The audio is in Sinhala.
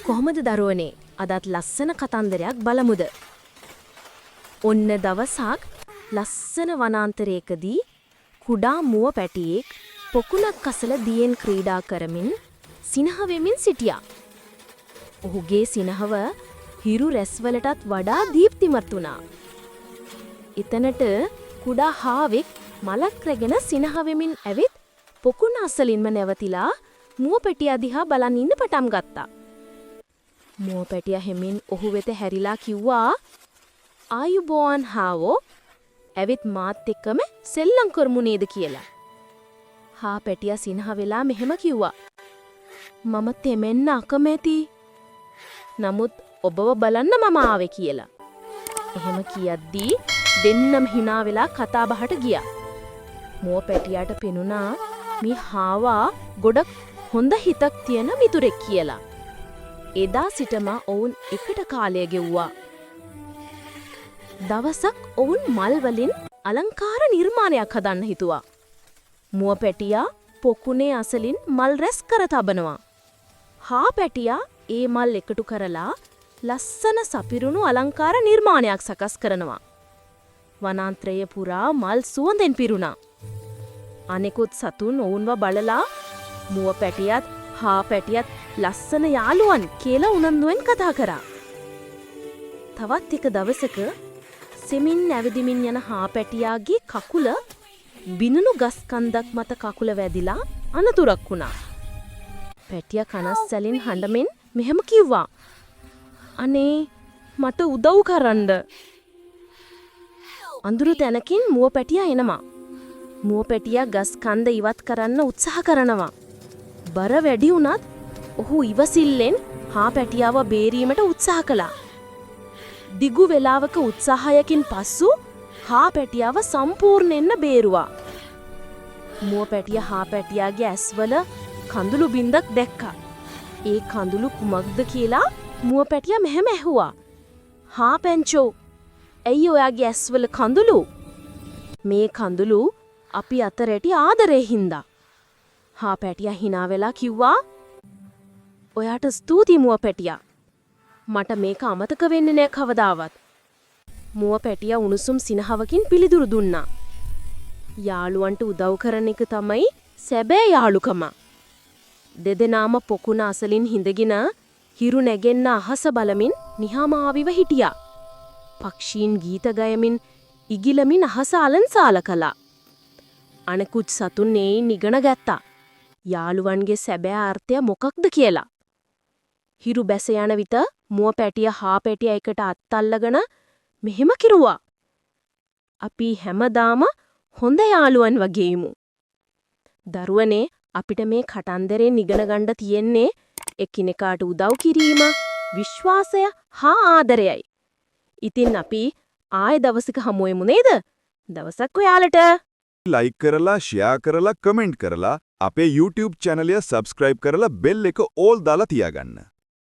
කොහොමද දරුවනේ අදත් ලස්සන කතන්දරයක් බලමුද? ඔන්න දවසක් ලස්සන වනාන්තරයකදී කුඩා මුව පැටියෙක් පොකුණක් අසල දියෙන් ක්‍රීඩා කරමින් සිනහ වෙමින් සිටියා. ඔහුගේ සිනහව හිරු රැස්වලටත් වඩා දීප්තිමත් වුණා. එතනට කුඩා හාවෙක් මලක් රැගෙන සිනහ වෙමින් ඇවිත් පොකුණ අසලින්ම නැවතිලා මුව පැටියා දිහා බලන් ඉන්න පටන් ගත්තා. මුව පැටියා හැමින් ඔහු වෙත හැරිලා කිව්වා, "ආයුබෝවන් හාවෝ, ඇවිත් මාත් එක්කම සෙල්ලම් කරමු නේද කියලා." හා පැටියා සිනහ වෙලා මෙහෙම කිව්වා, "මම තෙමෙන්න අකමැති. නමුත් ඔබව බලන්න මම ආවේ" කියලා. එහෙම කියද්දී දෙන්නම hina වෙලා කතා බහට ගියා. මුව පැටියාට පෙනුණා මේ හාවා ගොඩක් හොඳ හිතක් තියෙන මිතුරෙක් කියලා. එදා සිටම ඔවුන් එකට කාලය ගෙව්වා. දවසක් ඔවුන් මල් වලින් අලංකාර නිර්මාණයක් හදන්න හිතුවා. මුව පැටියා පොකුණේ අසලින් මල් රැස් කර තබනවා. හා පැටියා ඒ මල් එකතු කරලා ලස්සන සපිරුණු අලංකාර නිර්මාණයක් සකස් කරනවා. වනාන්තරය පුරා මල් සුවඳෙන් පිරුණා. අනෙකුත් සතුන් ඔවුන්ව බලලා මුව පැටියත් හා පැටියත් ලස්සන යාළුවන් කියලා උනන්දුවෙන් කතා කරා. තවත් එක දවසක සෙමින් ඇවිදිමින් යන හා පැටියාගේ කකුල බිනුණු ගස් කන්දක් මත කකුල වැදිලා අනතුරක් වුණා. පැටියා කනස්සලින් හඬමින් මෙහෙම කිව්වා, "අනේ මට උදව් කරන්න." අඳුරු තැනකින් මුව පැටියා එනවා. මුව පැටියා ගස් කන්ද ඉවත් කරන්න උත්සාහ කරනවා. බර වැඩි වුණත් ඔහු ඉවසිල්ලෙන් හා පැටියාව බේරීමට උත්සාහ කළා. දිගු වේලාවක උත්සාහයකින් පසු හා පැටියාව සම්පූර්ණයෙන්ම බේරුවා. මුව පැටියා හා පැටියාගේ ඇස්වල කඳුළු බින්දක් දැක්කා. ඒ කඳුළු කුමක්ද කියලා මුව පැටියා මෙහෙම ඇහුවා, "හා පැංචෝ, ඇයි ඔයාගේ ඇස්වල කඳුළු?" "මේ කඳුළු අපි අතර ඇති ආදරේ හින්දා." හා පැටියා hina වෙලා කිව්වා, "ඔයාට ස්තුතියි මුව පැටියා. මට මේක අමතක වෙන්නේ නෑ කවදාවත්." මුව පැටියා උණුසුම් සිනහවකින් පිළිතුරු දුන්නා, "යාළුවන්ට උදව් කරන එක තමයි සැබෑ යාළුකම." දෙදෙනාම පොකුණ අසලින් හිඳගෙන හිරු නැගෙන්න අහස බලමින් නිහාමාවිව හිටියා. පක්ෂීන් ගීත ගයමින් ඉගිලමින් අහස අලංසාල කළා. අනෙකුත් සතුන් එයින් ඉගෙන ගත්තා යාළුවන්ගේ සැබෑ අර්ථය මොකක්ද කියලා. හිරු බැස යන විට මුව පැටියා හා පැටියා එකට අත්අල්ලගෙන මෙහෙම කිරුවා, "අපි හැමදාම හොඳ යාළුවන් වගේමු. දරුවනේ, අපිට මේ කතන්දරෙන් ඉගෙන ගන්න තියෙන්නේ එකිනෙකාට උදව් කිරීම, විශ්වාසය හා ආදරයයි. ඉතින් අපි ආයෙ දවසක හමු වෙමු නේද? දවසක් ඔයාලට." ලයික් කරලා, ෂෙයා කරලා, කමෙන්ට් කරලා අපේ YouTube channel එක subscribe කරලා bell එක all දාලා තියාගන්න.